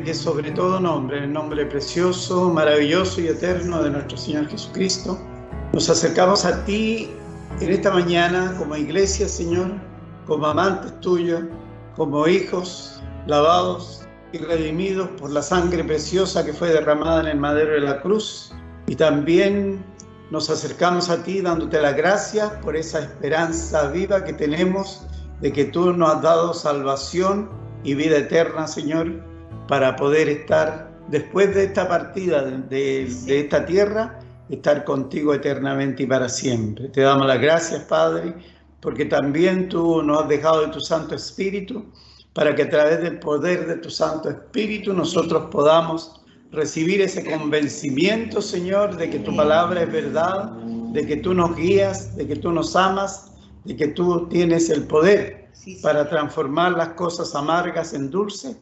que es sobre todo nombre, en el nombre precioso, maravilloso y eterno de nuestro Señor Jesucristo, nos acercamos a ti en esta mañana como iglesia, Señor, como amantes tuyos, como hijos lavados y redimidos por la sangre preciosa que fue derramada en el madero de la cruz. Y también nos acercamos a ti dándote las gracias por esa esperanza viva que tenemos de que tú nos has dado salvación y vida eterna, Señor, para poder estar después de esta partida de esta tierra, estar contigo eternamente y para siempre. Te damos las gracias, Padre, porque también tú nos has dejado de tu Santo Espíritu, para que a través del poder de tu Santo Espíritu nosotros podamos recibir ese convencimiento, Señor, de que tu palabra es verdad, de que tú nos guías, de que tú nos amas, de que tú tienes el poder para transformar las cosas amargas en dulce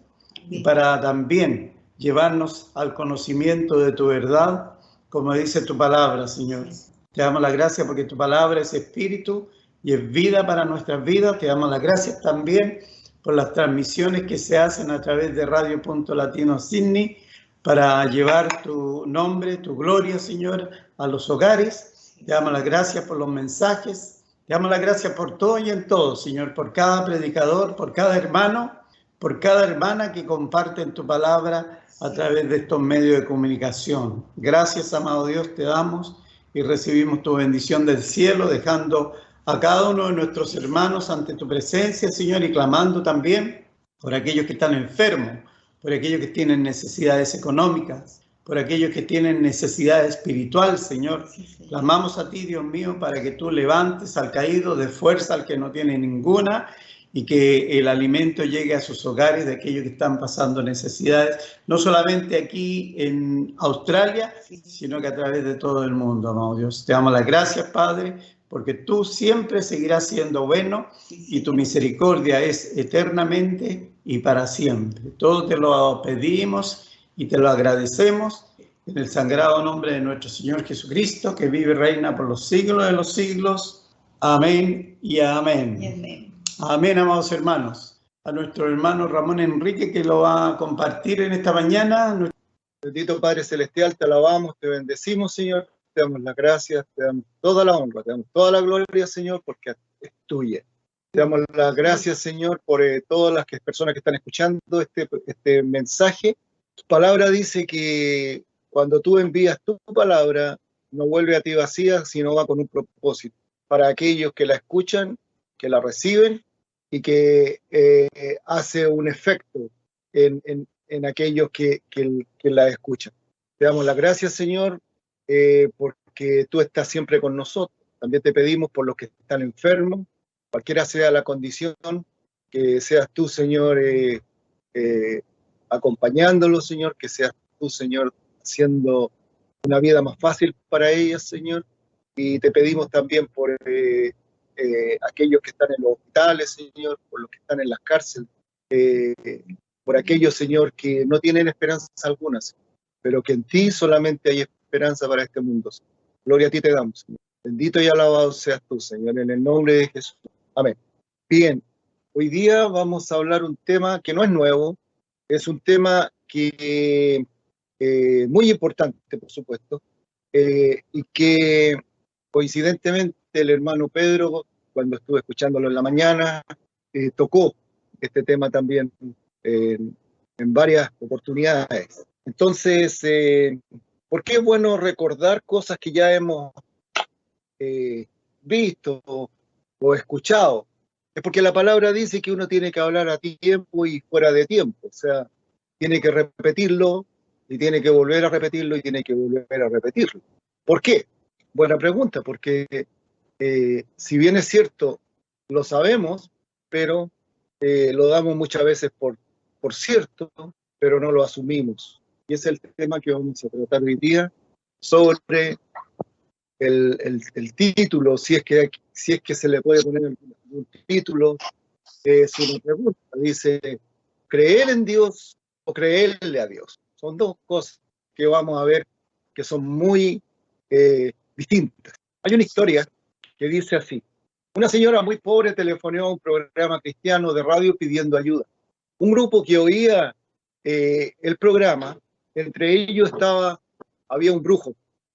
y para también llevarnos al conocimiento de tu verdad, como dice tu palabra, Señor. Te damos las gracias porque tu palabra es espíritu y es vida para nuestras vidas. Te damos las gracias también por las transmisiones que se hacen a través de Radio Punto Latino Sydney para llevar tu nombre, tu gloria, Señor, a los hogares. Te damos las gracias por los mensajes. Te damos las gracias por todo y en todo, Señor, por cada predicador, por cada hermano, por cada hermana que comparten tu palabra a través de estos medios de comunicación. Gracias, amado Dios, te damos y recibimos tu bendición del cielo, dejando a cada uno de nuestros hermanos ante tu presencia, Señor, y clamando también por aquellos que están enfermos, por aquellos que tienen necesidades económicas, por aquellos que tienen necesidad espiritual, Señor. Clamamos a ti, Dios mío, para que tú levantes al caído, de fuerza al que no tiene ninguna, y que el alimento llegue a sus hogares de aquellos que están pasando necesidades, no solamente aquí en Australia, sino que a través de todo el mundo, amado Dios. Te damos las gracias, Padre, porque tú siempre seguirás siendo bueno y tu misericordia es eternamente y para siempre. Todo te lo pedimos y te lo agradecemos en el sagrado nombre de nuestro Señor Jesucristo, que vive y reina por los siglos de los siglos. Amén y amén. Amén. Amén, amados hermanos. A nuestro hermano Ramón Enrique, que lo va a compartir en esta mañana. Bendito Padre Celestial, te alabamos, te bendecimos, Señor. Te damos las gracias, te damos toda la honra, te damos toda la gloria, Señor, porque es tuya. Te damos las gracias, Señor, por todas las personas que están escuchando este mensaje. Tu palabra dice que cuando tú envías tu palabra, no vuelve a ti vacía, sino va con un propósito. Para aquellos que la escuchan, que la reciben y que hace un efecto en aquellos que la escuchan. Te damos las gracias, Señor, porque tú estás siempre con nosotros. También te pedimos por los que están enfermos, cualquiera sea la condición, que seas tú, Señor, acompañándolos, Señor, que seas tú, Señor, haciendo una vida más fácil para ellas, Señor. Y te pedimos también por aquellos que están en los hospitales, Señor, por los que están en las cárceles, por aquellos, Señor, que no tienen esperanza alguna, Señor, pero que en ti solamente hay esperanza para este mundo, Señor. Gloria a ti te damos, Señor. Bendito y alabado seas tú, Señor, en el nombre de Jesús. Amén. Bien, hoy día vamos a hablar un tema que no es nuevo, es un tema que muy importante, por supuesto, y que coincidentemente el hermano Pedro, cuando estuve escuchándolo en la mañana, tocó este tema también en varias oportunidades. Entonces, ¿por qué es bueno recordar cosas que ya hemos visto o escuchado? Es porque la palabra dice que uno tiene que hablar a tiempo y fuera de tiempo. O sea, tiene que repetirlo y tiene que volver a repetirlo y tiene que volver a repetirlo. ¿Por qué? Buena pregunta, porque si bien es cierto, lo sabemos, pero lo damos muchas veces por cierto, pero no lo asumimos. Y ese es el tema que vamos a tratar hoy día sobre el título, si es que se le puede poner un título, es una pregunta. Dice, ¿creer en Dios o creerle a Dios? Son dos cosas que vamos a ver que son muy distintas. Hay una historia que dice así. Una señora muy pobre telefoneó a un programa cristiano de radio pidiendo ayuda. Un grupo que oía el programa. Entre ellos había un brujo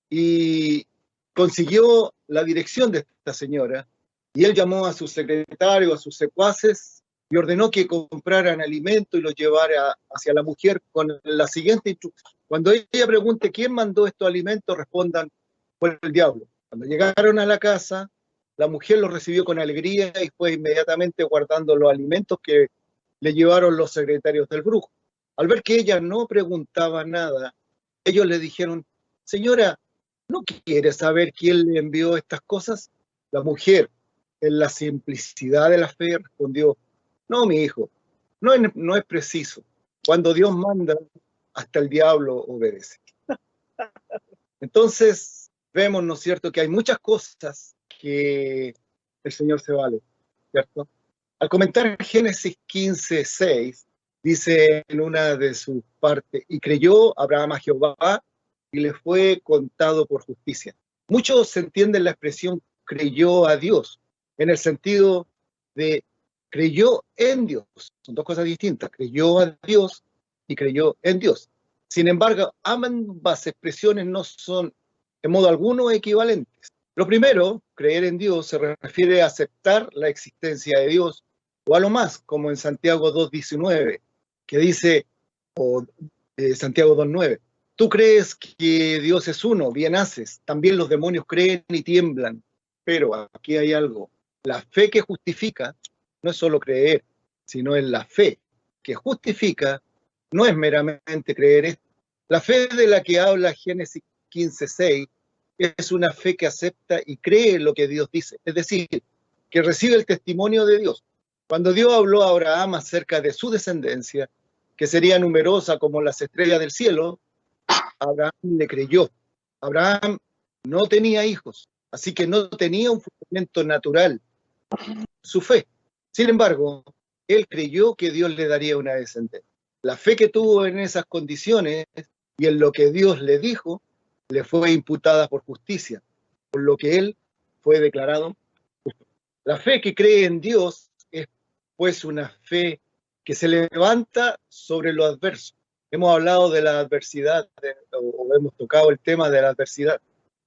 y consiguió la dirección de esta señora y él llamó a su secretario, a sus secuaces y ordenó que compraran alimento y los llevara hacia la mujer con la siguiente instrucción. Cuando ella pregunte quién mandó estos alimentos, respondan: fue el diablo. Cuando llegaron a la casa, la mujer los recibió con alegría y fue inmediatamente guardando los alimentos que le llevaron los secretarios del brujo. Al ver que ella no preguntaba nada, ellos le dijeron: señora, ¿no quiere saber quién le envió estas cosas? La mujer, en la simplicidad de la fe, respondió: no, mi hijo, no es preciso. Cuando Dios manda, hasta el diablo obedece. Entonces, vemos, ¿no es cierto?, que hay muchas cosas que el Señor se vale, ¿cierto? Al comentar Génesis 15:6, dice en una de sus partes: y creyó Abraham a Jehová y le fue contado por justicia. Muchos entienden la expresión creyó a Dios en el sentido de creyó en Dios. Son dos cosas distintas: creyó a Dios y creyó en Dios. Sin embargo, ambas expresiones no son en modo alguno equivalentes. Lo primero, creer en Dios, se refiere a aceptar la existencia de Dios, o a lo más, como en Santiago 2:19, que dice, o Santiago 2:9, tú crees que Dios es uno, bien haces, también los demonios creen y tiemblan. Pero aquí hay algo: la fe que justifica no es solo creer, sino es la fe que justifica, no es meramente creer esto. La fe de la que habla Génesis 15:6 es una fe que acepta y cree lo que Dios dice, es decir, que recibe el testimonio de Dios. Cuando Dios habló a Abraham acerca de su descendencia, que sería numerosa como las estrellas del cielo, Abraham le creyó. Abraham no tenía hijos, así que no tenía un fundamento natural, su fe. Sin embargo, él creyó que Dios le daría una descendencia. La fe que tuvo en esas condiciones y en lo que Dios le dijo, le fue imputada por justicia, por lo que él fue declarado justo. La fe que cree en Dios es pues una fe que se levanta sobre lo adverso. Hemos hablado de la adversidad, o hemos tocado el tema de la adversidad,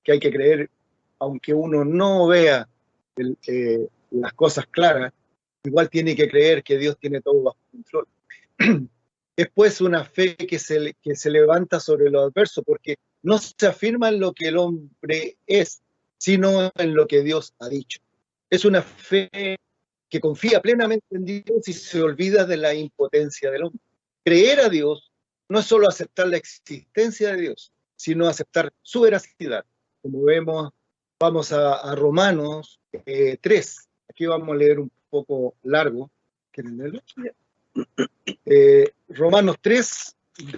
que hay que creer, aunque uno no vea las cosas claras, igual tiene que creer que Dios tiene todo bajo control. Es pues una fe que se levanta sobre lo adverso, porque no se afirma en lo que el hombre es, sino en lo que Dios ha dicho. Es una fe que confía plenamente en Dios y se olvida de la impotencia del hombre. Creer a Dios no es solo aceptar la existencia de Dios, sino aceptar su veracidad. Como vemos, vamos a Romanos 3. Aquí vamos a leer un poco largo. ¿Quieren leerlo? Romanos 3,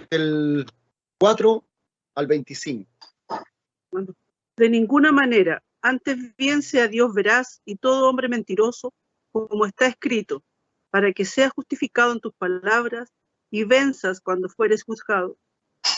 del 4 al 25. De ninguna manera, antes bien sea Dios veraz y todo hombre mentiroso, como está escrito, para que seas justificado en tus palabras y venzas cuando fueres juzgado.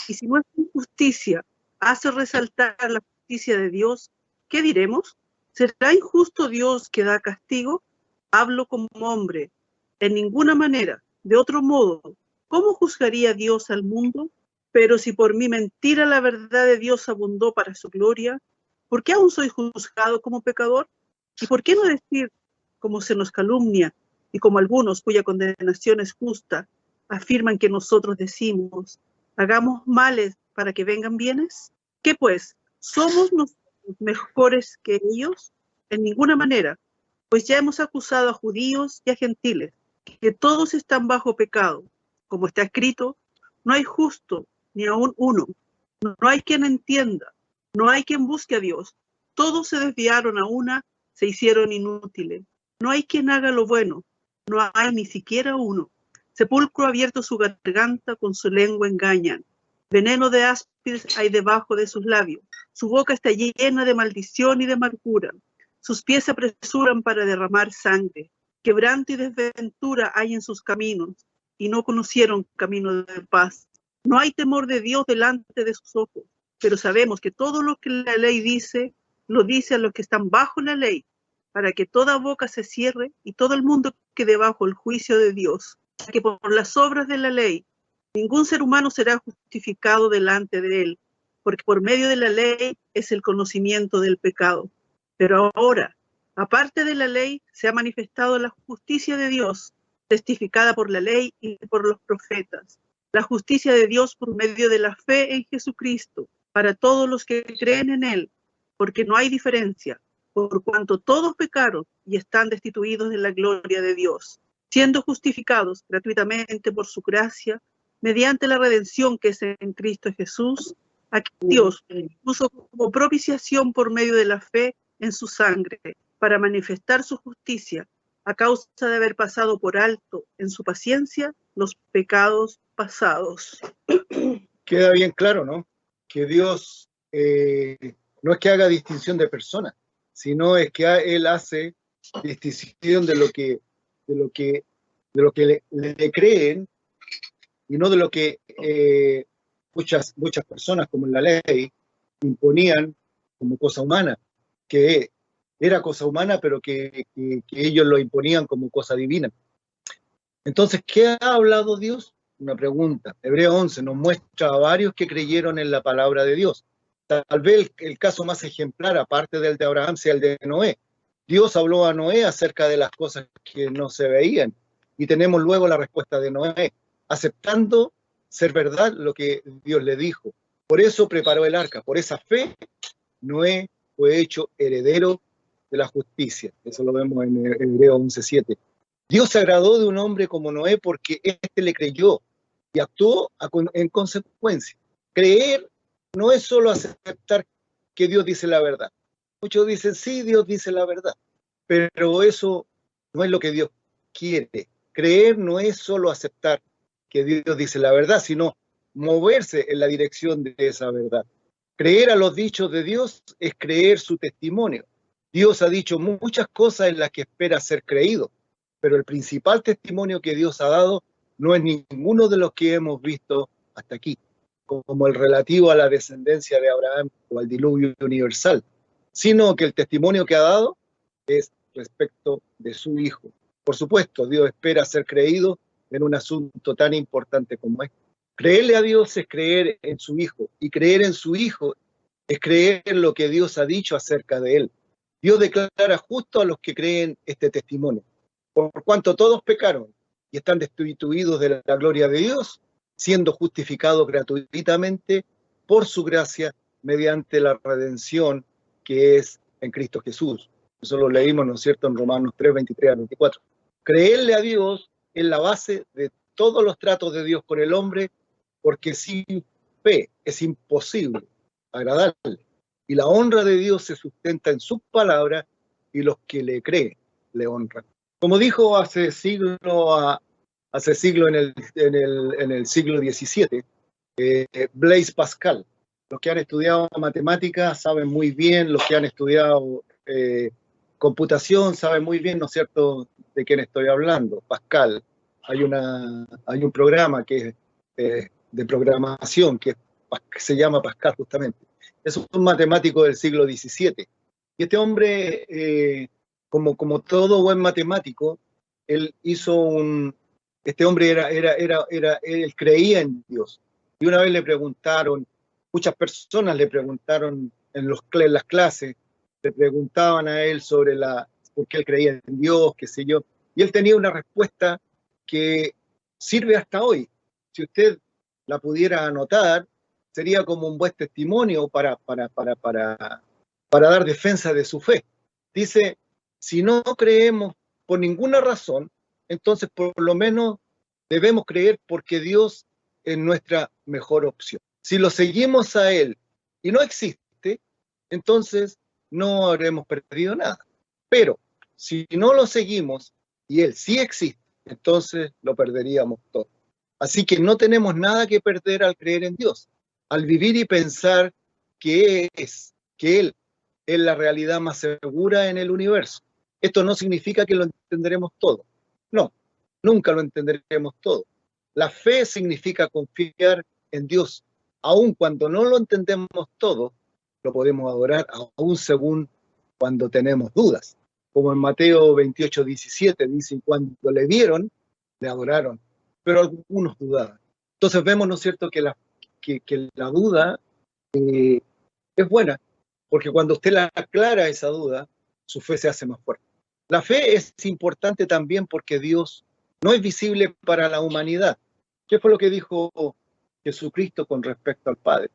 Y si nuestra injusticia hace resaltar la justicia de Dios, ¿qué diremos? ¿Será injusto Dios que da castigo? Hablo como hombre, en ninguna manera. De otro modo, ¿cómo juzgaría Dios al mundo? Pero si por mi mentira la verdad de Dios abundó para su gloria, ¿por qué aún soy juzgado como pecador? ¿Y por qué no decir, como se nos calumnia, y como algunos cuya condenación es justa, afirman que nosotros decimos, hagamos males para que vengan bienes? ¿Qué pues? ¿Somos nosotros mejores que ellos? En ninguna manera, pues ya hemos acusado a judíos y a gentiles, que todos están bajo pecado. Como está escrito, no hay justo ni aún uno, no hay quien entienda, no hay quien busque a Dios. Todos se desviaron a una, se hicieron inútiles. No hay quien haga lo bueno, no hay ni siquiera uno. Sepulcro abierto su garganta, con su lengua engañan. Veneno de áspides hay debajo de sus labios. Su boca está llena de maldición y de amargura. Sus pies se apresuran para derramar sangre. Quebranto y desventura hay en sus caminos, y no conocieron camino de paz. No hay temor de Dios delante de sus ojos, pero sabemos que todo lo que la ley dice, lo dice a los que están bajo la ley, para que toda boca se cierre y todo el mundo quede bajo el juicio de Dios. Que por las obras de la ley Ningún ser humano será justificado delante de él, porque por medio de la ley es el conocimiento del pecado. Pero ahora, aparte de la ley, se ha manifestado la justicia de Dios, testificada por la ley y por los profetas. La justicia de Dios por medio de la fe en Jesucristo, para todos los que creen en Él, porque no hay diferencia, por cuanto todos pecaron y están destituidos de la gloria de Dios, siendo justificados gratuitamente por su gracia, mediante la redención que es en Cristo Jesús, a quien Dios puso como propiciación por medio de la fe en su sangre, para manifestar su justicia, a causa de haber pasado por alto en su paciencia los pecados pasados. Queda bien claro, ¿no? Que Dios no es que haga distinción de personas, sino es que Él hace distinción de lo que le creen y no de lo que muchas personas, como en la ley, imponían como cosa humana, que era cosa humana, pero que ellos lo imponían como cosa divina. Entonces, ¿qué ha hablado Dios? Una pregunta. Hebreo 11 nos muestra a varios que creyeron en la palabra de Dios. Tal vez el caso más ejemplar, aparte del de Abraham, sea el de Noé. Dios habló a Noé acerca de las cosas que no se veían. Y tenemos luego la respuesta de Noé, aceptando ser verdad lo que Dios le dijo. Por eso preparó el arca. Por esa fe, Noé fue hecho heredero de la justicia. Eso lo vemos en Hebreo 11:7. Dios se agradó de un hombre como Noé porque éste le creyó y actuó en consecuencia. Creer no es solo aceptar que Dios dice la verdad. Muchos dicen, sí, Dios dice la verdad, pero eso no es lo que Dios quiere. Creer no es solo aceptar que Dios dice la verdad, sino moverse en la dirección de esa verdad. Creer a los dichos de Dios es creer su testimonio. Dios ha dicho muchas cosas en las que espera ser creído, pero el principal testimonio que Dios ha dado no es ninguno de los que hemos visto hasta aquí, como el relativo a la descendencia de Abraham o al diluvio universal, sino que el testimonio que ha dado es respecto de su Hijo. Por supuesto, Dios espera ser creído en un asunto tan importante como este. Creerle a Dios es creer en su Hijo, y creer en su Hijo es creer en lo que Dios ha dicho acerca de él. Dios declara justo a los que creen este testimonio. Por cuanto todos pecaron y están destituidos de la gloria de Dios, siendo justificados gratuitamente por su gracia mediante la redención que es en Cristo Jesús. Eso lo leímos, ¿no es cierto?, en Romanos 3, 23 a 24. Creerle a Dios es la base de todos los tratos de Dios con el hombre, porque sin fe es imposible agradarle. Y la honra de Dios se sustenta en sus palabras, y los que le creen le honran. Como dijo hace siglo en el siglo XVII, Blaise Pascal. Los que han estudiado matemáticas saben muy bien, los que han estudiado computación saben muy bien, ¿no es cierto?, de quién estoy hablando. Pascal. Hay un programa que es de programación que se llama Pascal justamente. Es un matemático del siglo XVII. Y este hombre, como todo buen matemático, él este hombre él creía en Dios. Y una vez le preguntaron, muchas personas le preguntaron en las clases, le preguntaban a él sobre por qué él creía en Dios, qué sé yo. Y él tenía una respuesta que sirve hasta hoy. Si usted la pudiera anotar, sería como un buen testimonio para dar defensa de su fe. Dice, si no creemos por ninguna razón, entonces por lo menos debemos creer porque Dios es nuestra mejor opción. Si lo seguimos a Él y no existe, entonces no habremos perdido nada. Pero si no lo seguimos y Él sí existe, entonces lo perderíamos todo. Así que no tenemos nada que perder al creer en Dios, al vivir y pensar que Él es la realidad más segura en el universo. Esto no significa que lo entenderemos todo. No, nunca lo entenderemos todo. La fe significa confiar en Dios. Aun cuando no lo entendemos todo, lo podemos adorar aún según cuando tenemos dudas. Como en Mateo 28:17 dice, cuando le vieron, le adoraron, pero algunos dudaban. Entonces vemos, ¿no es cierto?, que la duda es buena, porque cuando usted la aclara esa duda, su fe se hace más fuerte. La fe es importante también porque Dios no es visible para la humanidad. ¿Qué fue lo que dijo Jesucristo con respecto al Padre?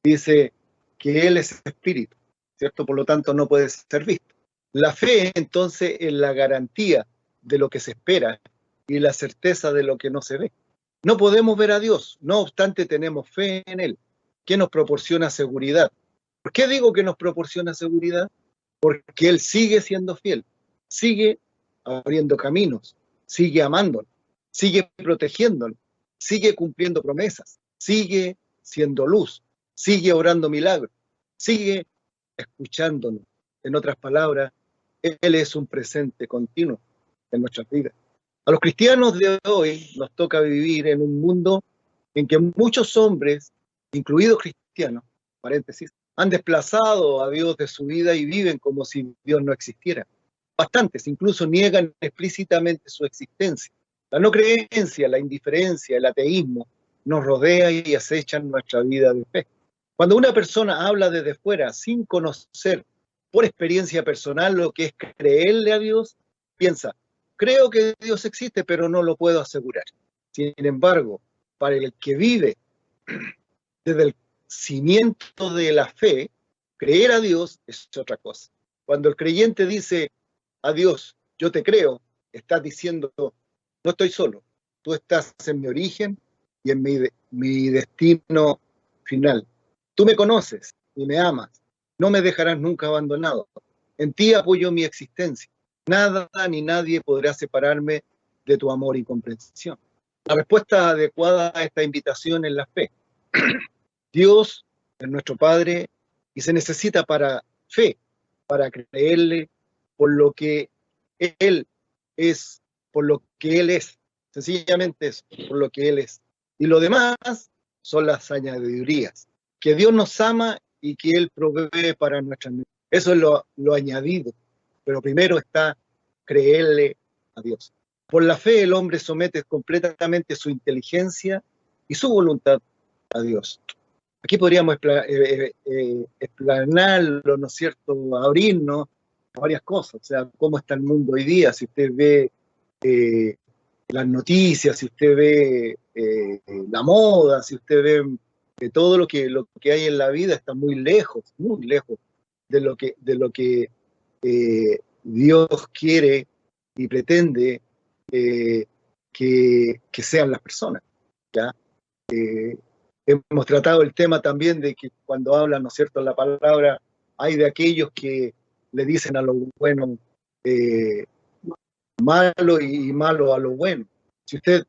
Dice que Él es espíritu, ¿cierto? Por lo tanto, no puede ser visto. La fe, entonces, es la garantía de lo que se espera y la certeza de lo que no se ve. No podemos ver a Dios, no obstante tenemos fe en Él, que nos proporciona seguridad. ¿Por qué digo que nos proporciona seguridad? Porque Él sigue siendo fiel, sigue abriendo caminos, sigue amándonos, sigue protegiéndonos, sigue cumpliendo promesas, sigue siendo luz, sigue obrando milagros, sigue escuchándonos. En otras palabras, Él es un presente continuo en nuestras vidas. A los cristianos de hoy nos toca vivir en un mundo en que muchos hombres, incluidos cristianos, paréntesis, han desplazado a Dios de su vida y viven como si Dios no existiera. Bastantes incluso niegan explícitamente su existencia. La no creencia, la indiferencia, el ateísmo nos rodea y acechan nuestra vida de fe. Cuando una persona habla desde fuera sin conocer por experiencia personal lo que es creerle a Dios, piensa, creo que Dios existe, pero no lo puedo asegurar. Sin embargo, para el que vive desde el cimiento de la fe, creer a Dios es otra cosa. Cuando el creyente dice a Dios, yo te creo, estás diciendo, no estoy solo, tú estás en mi origen y en mi destino final. Tú me conoces y me amas, no me dejarás nunca abandonado. En ti apoyo mi existencia. Nada ni nadie podrá separarme de tu amor y comprensión. La respuesta adecuada a esta invitación es la fe. Dios es nuestro Padre y se necesita para fe, para creerle por lo que Él es, por lo que Él es. Sencillamente es por lo que Él es. Y lo demás son las añadidurías. Que Dios nos ama y que Él provee para nuestras necesidades. Eso es lo añadido. Pero primero está creerle a Dios. Por la fe el hombre somete completamente su inteligencia y su voluntad a Dios. Aquí podríamos explanarlo, ¿no es cierto?, abrirnos a varias cosas. O sea, cómo está el mundo hoy día. Si usted ve las noticias, si usted ve la moda, si usted ve todo lo que hay en la vida, está muy lejos de lo que Dios quiere y pretende que sean las personas, ¿ya? Hemos tratado el tema también de que cuando hablan, ¿no es cierto?, la palabra, hay de aquellos que le dicen a lo bueno malo y malo a lo bueno. Si usted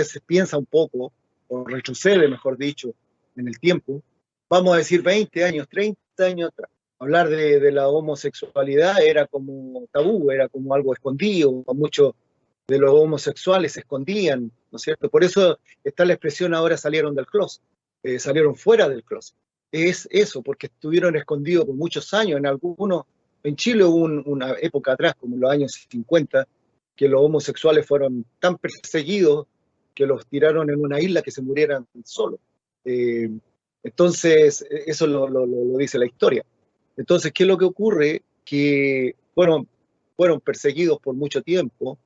se piensa un poco, o retrocede, mejor dicho, en el tiempo, vamos a decir 20 años, 30 años atrás, hablar de la homosexualidad era como tabú, era como algo escondido, muchos de los homosexuales se escondían, ¿no es cierto? Por eso está la expresión ahora salieron del closet, salieron fuera del closet. Es eso, porque estuvieron escondidos por muchos años. En Chile hubo una época atrás, como en los años 50, que los homosexuales fueron tan perseguidos que los tiraron en una isla que se murieran solos. Entonces, eso lo dice la historia. Entonces, ¿qué es lo que ocurre? Que fueron perseguidos por mucho tiempo.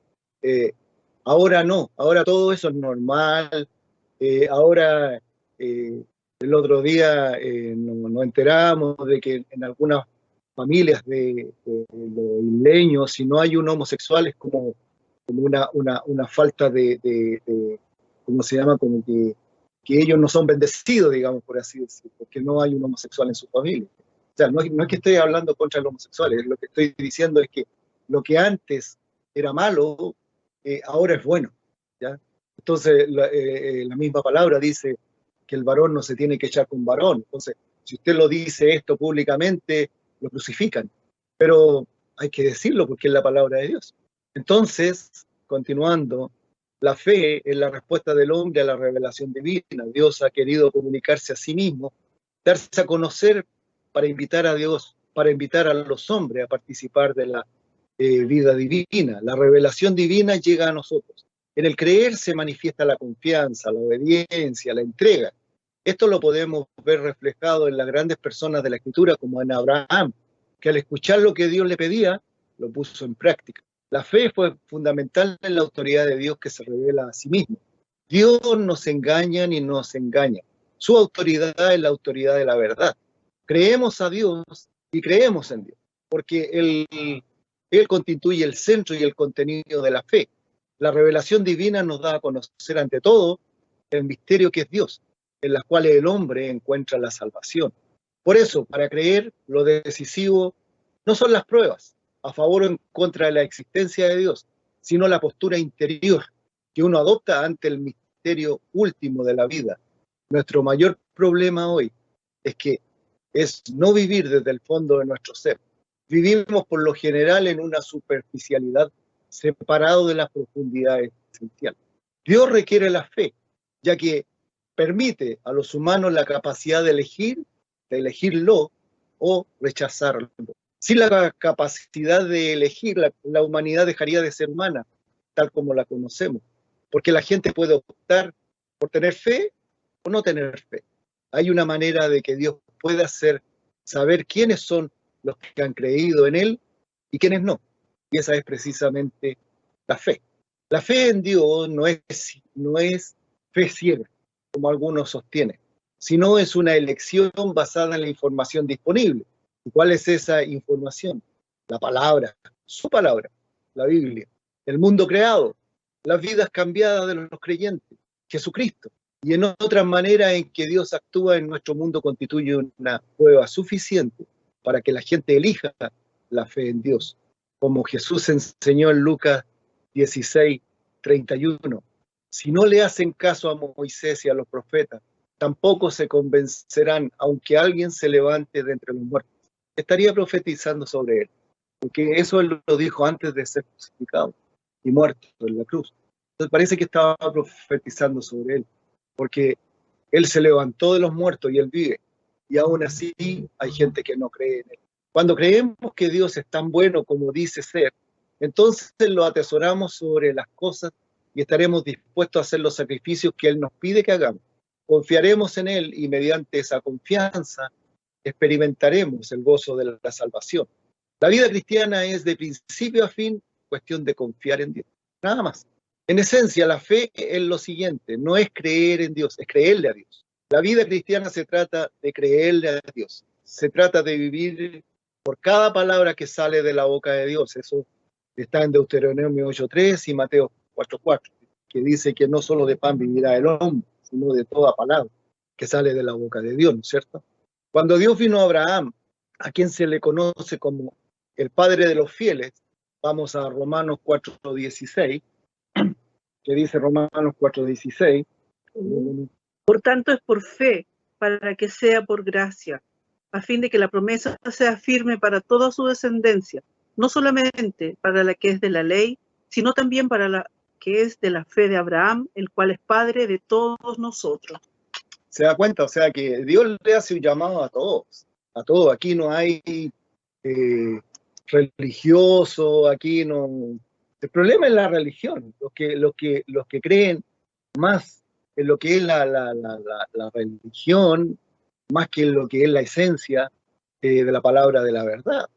Ahora no, ahora todo eso es normal. Ahora, el otro día nos enteramos de que en algunas familias de los isleños, si no hay un homosexual, es como una falta de ¿cómo se llama? Como que ellos no son bendecidos, digamos, por así decirlo, porque no hay un homosexual en su familia. O sea, no es que estoy hablando contra los homosexuales, lo que estoy diciendo es que lo que antes era malo, ahora es bueno, ¿ya? Entonces, la misma palabra dice que el varón no se tiene que echar con varón. Entonces, si usted lo dice esto públicamente, lo crucifican. Pero hay que decirlo porque es la palabra de Dios. Entonces, continuando, la fe es la respuesta del hombre a la revelación divina. Dios ha querido comunicarse a sí mismo, darse a conocer para invitar a Dios, para invitar a los hombres a participar de la vida divina. La revelación divina llega a nosotros. En el creer se manifiesta la confianza, la obediencia, la entrega. Esto lo podemos ver reflejado en las grandes personas de la Escritura, como en Abraham, que al escuchar lo que Dios le pedía, lo puso en práctica. La fe fue fundamental en la autoridad de Dios que se revela a sí mismo. Dios no se engaña ni nos engaña. Su autoridad es la autoridad de la verdad. Creemos a Dios y creemos en Dios, porque Él constituye el centro y el contenido de la fe. La revelación divina nos da a conocer ante todo el misterio que es Dios, en las cuales el hombre encuentra la salvación. Por eso, para creer, lo decisivo no son las pruebas a favor o en contra de la existencia de Dios, sino la postura interior que uno adopta ante el misterio último de la vida. Nuestro mayor problema hoy es no vivir desde el fondo de nuestro ser. Vivimos por lo general en una superficialidad, separado de las profundidades esenciales. Dios requiere la fe, ya que permite a los humanos la capacidad de elegirlo o rechazarlo. Sin la capacidad de elegir, la humanidad dejaría de ser humana, tal como la conocemos, porque la gente puede optar por tener fe o no tener fe. Hay una manera de que Dios pueda hacer saber quiénes son los que han creído en Él y quiénes no. Y esa es precisamente la fe. La fe en Dios no es fe ciega, como algunos sostienen, sino es una elección basada en la información disponible. ¿Y cuál es esa información? La palabra, su palabra, la Biblia, el mundo creado, las vidas cambiadas de los creyentes, Jesucristo. Y en otras maneras en que Dios actúa en nuestro mundo constituye una prueba suficiente para que la gente elija la fe en Dios. Como Jesús enseñó en Lucas 16:31. Si no le hacen caso a Moisés y a los profetas, tampoco se convencerán, aunque alguien se levante de entre los muertos. Estaría profetizando sobre él, porque eso él lo dijo antes de ser crucificado y muerto en la cruz. Entonces parece que estaba profetizando sobre él, porque él se levantó de los muertos y él vive, y aún así hay gente que no cree en él. Cuando creemos que Dios es tan bueno como dice ser, entonces lo atesoramos sobre las cosas y estaremos dispuestos a hacer los sacrificios que Él nos pide que hagamos. Confiaremos en Él y mediante esa confianza experimentaremos el gozo de la salvación. La vida cristiana es de principio a fin cuestión de confiar en Dios, nada más. En esencia, la fe es lo siguiente, no es creer en Dios, es creerle a Dios. La vida cristiana se trata de creerle a Dios, se trata de vivir por cada palabra que sale de la boca de Dios. Eso está en Deuteronomio 8:3 y Mateo 4:4, que dice que no solo de pan vivirá el hombre, sino de toda palabra que sale de la boca de Dios, ¿no es cierto? Cuando Dios vino a Abraham, a quien se le conoce como el padre de los fieles, vamos a Romanos 4:16, que dice Romanos 4:16. Por tanto es por fe, para que sea por gracia, a fin de que la promesa sea firme para toda su descendencia, no solamente para la que es de la ley, sino también para la que es de la fe de Abraham, el cual es padre de todos nosotros. Se da cuenta, o sea, que Dios le hace un llamado a todos. Aquí no hay religioso, aquí no. El problema es la religión, los que creen más en lo que es la religión, más que en lo que es la esencia de la palabra de la verdad.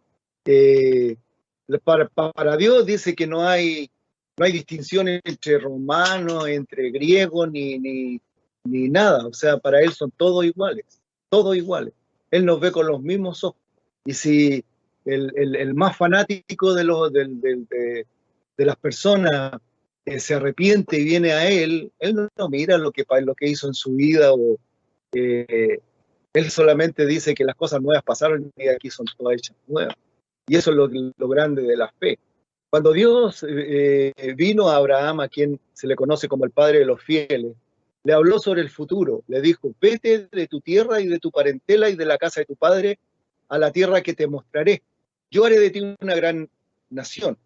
Para Dios dice que no hay distinción entre romanos, entre griegos, ni nada. O sea, para Él son todos iguales. Él nos ve con los mismos ojos. Y si el más fanático de las personas se arrepiente y viene a Él no mira lo que hizo en su vida, o Él solamente dice que las cosas nuevas pasaron y aquí son todas hechas nuevas. Y eso es lo grande de la fe. Cuando Dios vino a Abraham, a quien se le conoce como el padre de los fieles, le habló sobre el futuro. Le dijo, vete de tu tierra y de tu parentela y de la casa de tu padre a la tierra que te mostraré. Yo haré de ti una gran nación.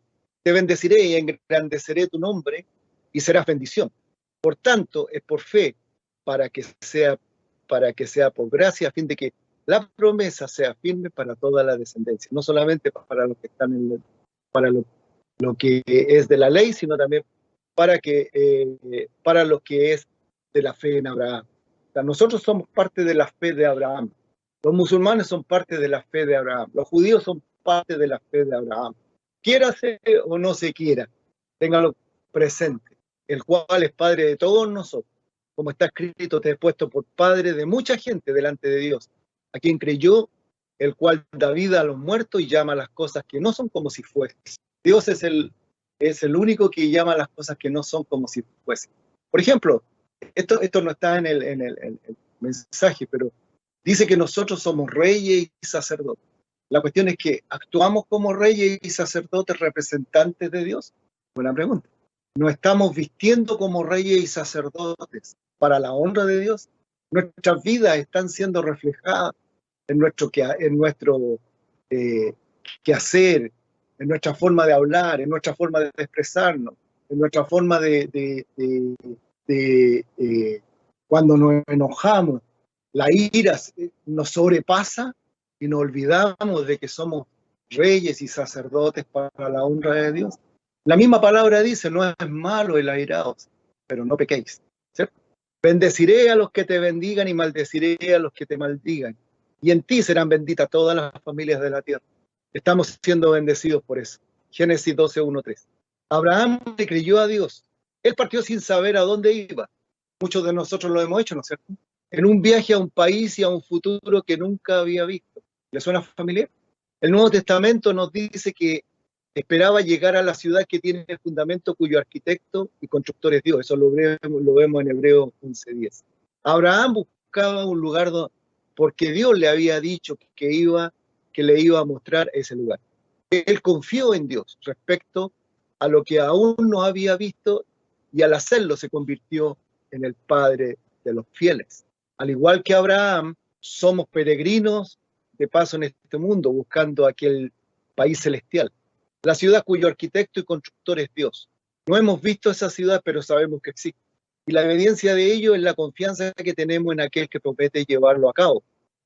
Te bendeciré y engrandeceré tu nombre y serás bendición. Por tanto, es por fe para que sea por gracia, a fin de que la promesa sea firme para toda la descendencia, no solamente para los que están para lo que es de la ley, sino también para lo que es de la fe en Abraham. O sea, nosotros somos parte de la fe de Abraham. Los musulmanes son parte de la fe de Abraham. Los judíos son parte de la fe de Abraham. Quiérase o no se quiera, téngalo presente, el cual es Padre de todos nosotros. Como está escrito, te he puesto por Padre de mucha gente delante de Dios, a quien creyó, el cual da vida a los muertos y llama a las cosas que no son como si fuesen. Dios es el único que llama las cosas que no son como si fuesen. Por ejemplo, esto no está en el mensaje, pero dice que nosotros somos reyes y sacerdotes. La cuestión es que actuamos como reyes y sacerdotes representantes de Dios. Buena pregunta. ¿No estamos vistiendo como reyes y sacerdotes para la honra de Dios? Nuestras vidas están siendo reflejadas en nuestro quehacer, en nuestra forma de hablar, en nuestra forma de expresarnos, en nuestra forma cuando nos enojamos, la ira nos sobrepasa y nos olvidamos de que somos reyes y sacerdotes para la honra de Dios. La misma palabra dice, no es malo el airaos, pero no pequéis, ¿cierto? Bendeciré a los que te bendigan y maldeciré a los que te maldigan. Y en ti serán benditas todas las familias de la tierra. Estamos siendo bendecidos por eso. Génesis 12:1-3. Abraham le creyó a Dios. Él partió sin saber a dónde iba. Muchos de nosotros lo hemos hecho, ¿no es cierto? En un viaje a un país y a un futuro que nunca había visto. ¿Le suena familiar? El Nuevo Testamento nos dice que esperaba llegar a la ciudad que tiene el fundamento, cuyo arquitecto y constructor es Dios. Eso lo vemos en Hebreos 11:10. Abraham buscaba un lugar porque Dios le había dicho que le iba a mostrar ese lugar. Él confió en Dios respecto a lo que aún no había visto, y al hacerlo se convirtió en el padre de los fieles. Al igual que Abraham, somos peregrinos de paso en este mundo, buscando aquel país celestial. La ciudad cuyo arquitecto y constructor es Dios. No hemos visto esa ciudad, pero sabemos que existe. Y la evidencia de ello es la confianza que tenemos en aquel que promete llevarlo a cabo.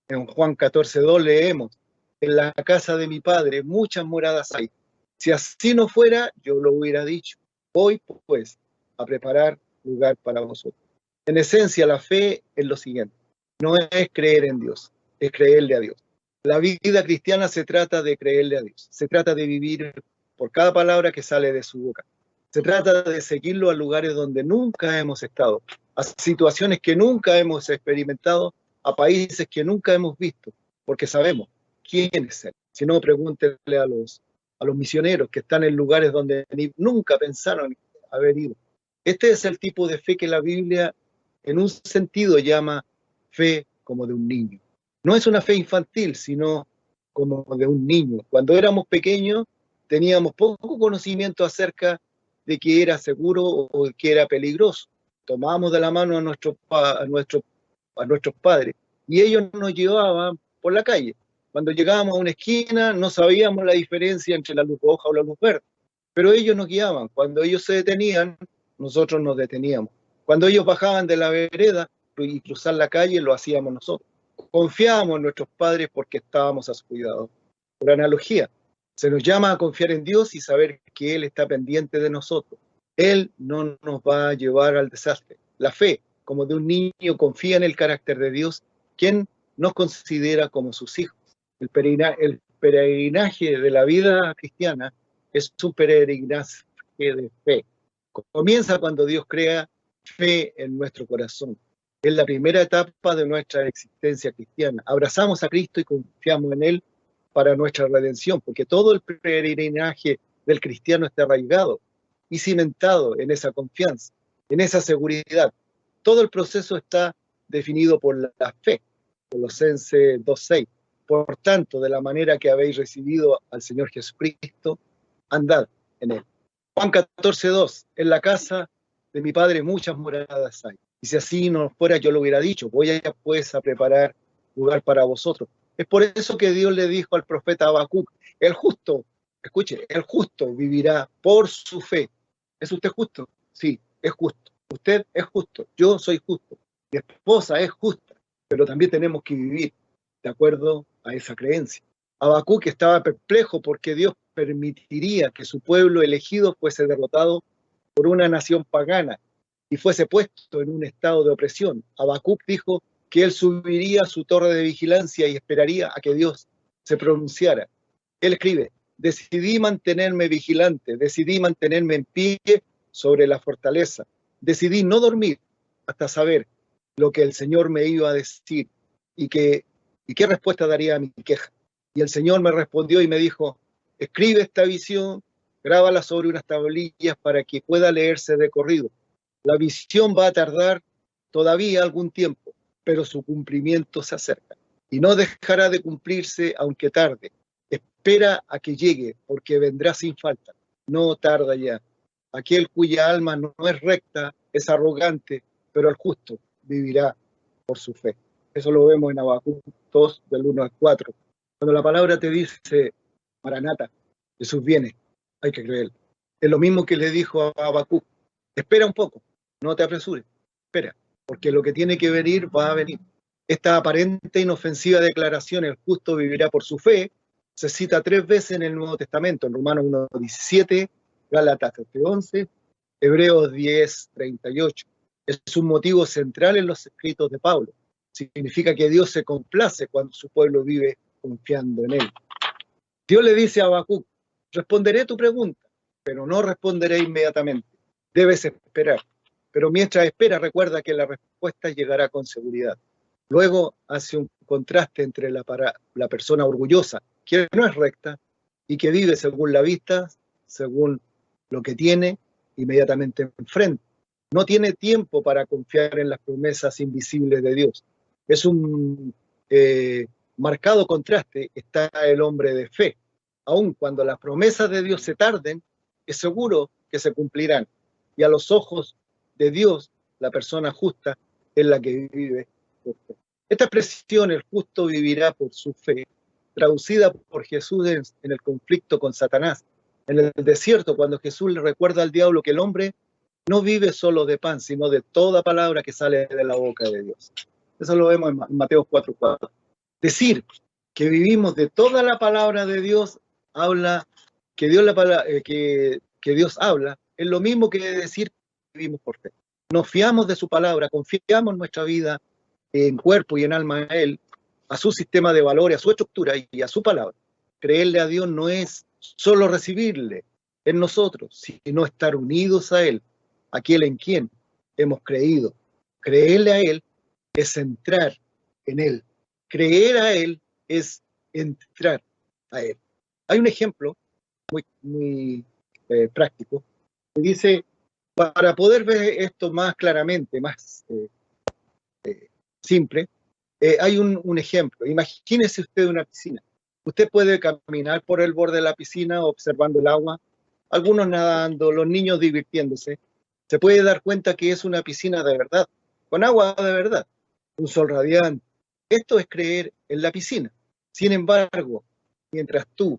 En Juan 14:2 leemos, en la casa de mi Padre muchas moradas hay. Si así no fuera, yo lo hubiera dicho. Voy, pues, a preparar lugar para vosotros. En esencia, la fe es lo siguiente. No es creer en Dios, es creerle a Dios. La vida cristiana se trata de creerle a Dios. Se trata de vivir por cada palabra que sale de su boca. Se trata de seguirlo a lugares donde nunca hemos estado, a situaciones que nunca hemos experimentado, a países que nunca hemos visto, porque sabemos quién es Él. Si no, pregúntenle a los misioneros que están en lugares donde nunca pensaron haber ido. Este es el tipo de fe que la Biblia, en un sentido, llama fe como de un niño. No es una fe infantil, sino como de un niño. Cuando éramos pequeños, teníamos poco conocimiento acerca de que era seguro o que era peligroso. Tomábamos de la mano a nuestros padres y ellos nos llevaban por la calle. Cuando llegábamos a una esquina no sabíamos la diferencia entre la luz roja o la luz verde, pero ellos nos guiaban. Cuando ellos se detenían, nosotros nos deteníamos. Cuando ellos bajaban de la vereda y cruzar la calle, lo hacíamos nosotros. Confiábamos en nuestros padres porque estábamos a su cuidado. Por analogía, se nos llama a confiar en Dios y saber que Él está pendiente de nosotros. Él no nos va a llevar al desastre. La fe, como de un niño, confía en el carácter de Dios, quien nos considera como sus hijos. El peregrinaje de la vida cristiana es un peregrinaje de fe. Comienza cuando Dios crea fe en nuestro corazón. Es la primera etapa de nuestra existencia cristiana. Abrazamos a Cristo y confiamos en Él para nuestra redención, porque todo el peregrinaje del cristiano está arraigado y cimentado en esa confianza, en esa seguridad. Todo el proceso está definido por la fe. Colosenses 2:6. Por tanto, de la manera que habéis recibido al Señor Jesucristo, andad en Él. Juan 14:2. En la casa de mi Padre muchas moradas hay. Y si así no fuera, yo lo hubiera dicho. Voy a pues a preparar lugar para vosotros. Es por eso que Dios le dijo al profeta Habacuc, el justo, escuche, el justo vivirá por su fe. ¿Es usted justo? Sí, es justo. Usted es justo, yo soy justo. Mi esposa es justa, pero también tenemos que vivir de acuerdo a esa creencia. Habacuc estaba perplejo porque Dios permitiría que su pueblo elegido fuese derrotado por una nación pagana y fuese puesto en un estado de opresión. Habacuc dijo que él subiría a su torre de vigilancia y esperaría a que Dios se pronunciara. Él escribe: decidí mantenerme vigilante, decidí mantenerme en pie sobre la fortaleza, decidí no dormir hasta saber lo que el Señor me iba a decir y qué respuesta daría a mi queja. Y el Señor me respondió y me dijo: escribe esta visión, grábala sobre unas tablillas para que pueda leerse de corrido. La visión va a tardar todavía algún tiempo, pero su cumplimiento se acerca y no dejará de cumplirse aunque tarde. Espera a que llegue, porque vendrá sin falta. No tarda ya. Aquel cuya alma no es recta es arrogante, pero el justo vivirá por su fe. Eso lo vemos en Habacuc 2, del 1 al 4. Cuando la palabra te dice: Maranata, Jesús viene, hay que creer. Es lo mismo que le dijo a Habacuc: espera un poco, no te apresures, espera, porque lo que tiene que venir va a venir. Esta aparente e inofensiva declaración, el justo vivirá por su fe, se cita 3 veces en el Nuevo Testamento, en Romanos 1:17, Gálatas 3:11, Hebreos 10:38. Es un motivo central en los escritos de Pablo. Significa que Dios se complace cuando su pueblo vive confiando en él. Dios le dice a Habacuc: responderé tu pregunta, pero no responderé inmediatamente. Debes esperar. Pero mientras esperas, recuerda que la respuesta llegará con seguridad. Luego hace un contraste entre la persona orgullosa, que no es recta, y que vive según la vista, según lo que tiene, inmediatamente enfrente. No tiene tiempo para confiar en las promesas invisibles de Dios. Es un marcado contraste. Está el hombre de fe. Aun cuando las promesas de Dios se tarden, es seguro que se cumplirán. Y a los ojos de Dios, la persona justa es la que vive por fe. Esta expresión, el justo vivirá por su fe, traducida por Jesús en el conflicto con Satanás, en el desierto, cuando Jesús le recuerda al diablo que el hombre no vive solo de pan, sino de toda palabra que sale de la boca de Dios. Eso lo vemos en Mateo 4:4. Decir que vivimos de toda la palabra de Dios habla que Dios habla, es lo mismo que decir que vivimos por fe. Nos fiamos de su palabra, confiamos nuestra vida en cuerpo y en alma a Él, a su sistema de valores, a su estructura y a su palabra. Creerle a Dios no es solo recibirle en nosotros, sino estar unidos a Él, aquel en quien hemos creído. Creerle a Él es entrar en Él. Creer a Él es entrar a Él. Hay un ejemplo muy práctico que dice, para poder ver esto más claramente, más simple, hay un ejemplo. Imagínese usted una piscina. Usted puede caminar por el borde de la piscina observando el agua, algunos nadando, los niños divirtiéndose. Se puede dar cuenta que es una piscina de verdad, con agua de verdad, un sol radiante. Esto es creer en la piscina. Sin embargo, mientras tú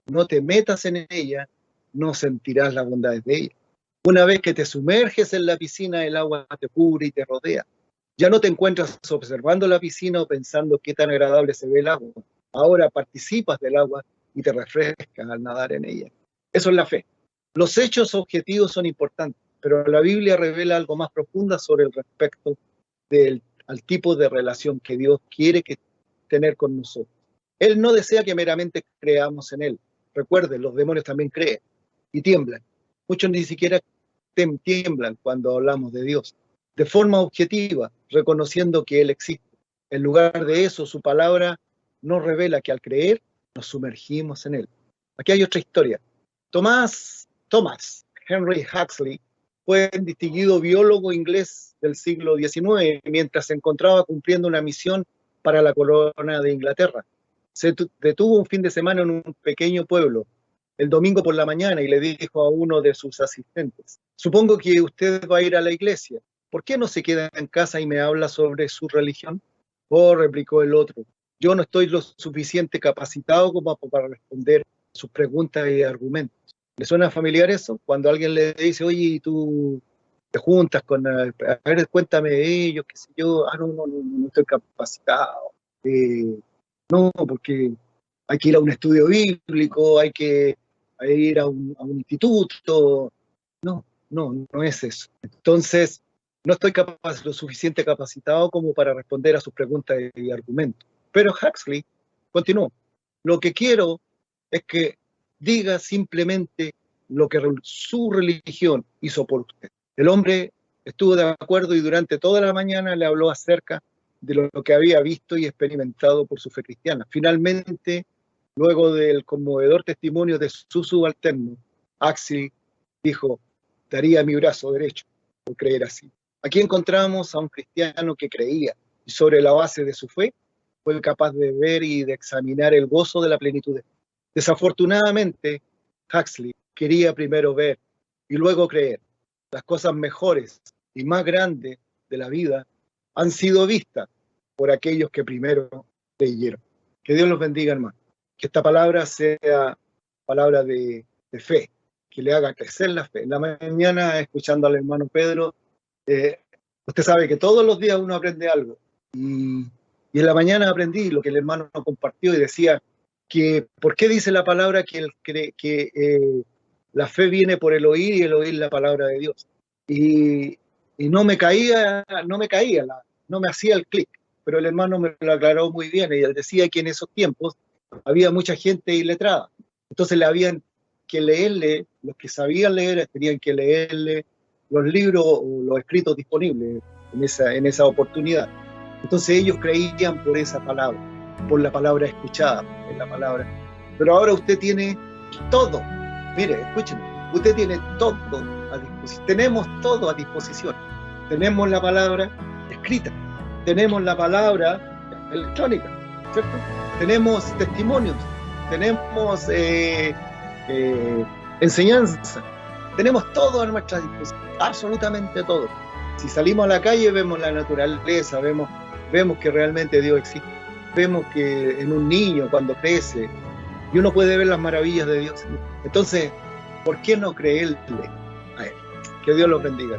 no te metas en ella, no sentirás las bondades de ella. Una vez que te sumerges en la piscina, el agua te cubre y te rodea. Ya no te encuentras observando la piscina o pensando qué tan agradable se ve el agua. Ahora participas del agua y te refrescas al nadar en ella. Eso es la fe. Los hechos objetivos son importantes, pero la Biblia revela algo más profundo sobre el respecto al tipo de relación que Dios quiere tener con nosotros. Él no desea que meramente creamos en Él. Recuerden, los demonios también creen y tiemblan. Muchos ni siquiera tiemblan cuando hablamos de Dios. De forma objetiva, reconociendo que Él existe. En lugar de eso, su palabra nos revela que al creer, nos sumergimos en Él. Aquí hay otra historia. Thomas Henry Huxley fue un distinguido biólogo inglés del siglo XIX mientras se encontraba cumpliendo una misión para la corona de Inglaterra. Se detuvo un fin de semana en un pequeño pueblo el domingo por la mañana y le dijo a uno de sus asistentes: supongo que usted va a ir a la iglesia. ¿Por qué no se queda en casa y me habla sobre su religión? Oh, replicó el otro, yo no estoy lo suficiente capacitado como para responder sus preguntas y argumentos. ¿Le suena familiar eso? Cuando alguien le dice, oye, tú te juntas con, a ver, cuéntame de ellos, qué sé yo, no estoy capacitado. No, porque hay que ir a un estudio bíblico, hay que ir a un instituto. No, No, no es eso. Entonces, no estoy lo suficiente capacitado como para responder a sus preguntas y argumentos. Pero Huxley continuó. Lo que quiero es que diga simplemente lo que su religión hizo por usted. El hombre estuvo de acuerdo y durante toda la mañana le habló acerca de lo que había visto y experimentado por su fe cristiana. Finalmente, luego del conmovedor testimonio de su subalterno, Huxley dijo: daría mi brazo derecho por creer así. Aquí encontramos a un cristiano que creía y sobre la base de su fe fue capaz de ver y de examinar el gozo de la plenitud de Dios. Desafortunadamente, Huxley quería primero ver y luego creer. Las cosas mejores y más grandes de la vida han sido vistas por aquellos que primero creyeron. Que Dios los bendiga, hermano. Que esta palabra sea palabra de fe, que le haga crecer la fe. En la mañana, escuchando al hermano Pedro, usted sabe que todos los días uno aprende algo. Y en la mañana aprendí lo que el hermano compartió y decía que ¿por qué dice la palabra que la fe viene por el oír y el oír la palabra de Dios? Y no me hacía el clic, pero el hermano me lo aclaró muy bien y él decía que en esos tiempos había mucha gente iletrada. Entonces le habían que leerle, los que sabían leer tenían que leerle los libros o los escritos disponibles en esa oportunidad. Entonces ellos creían por esa palabra, por la palabra escuchada, en la palabra. Pero ahora usted tiene todo. Mire, escúcheme, usted tiene todo a disposición. Tenemos todo a disposición. Tenemos la palabra escrita, tenemos la palabra electrónica, ¿cierto? Tenemos testimonios, tenemos enseñanza, tenemos todo a nuestra disposición, absolutamente todo. Si salimos a la calle vemos la naturaleza, vemos que realmente Dios existe, vemos que en un niño cuando crece y uno puede ver las maravillas de Dios. Entonces, ¿por qué no creerle a Él? Que Dios los bendiga.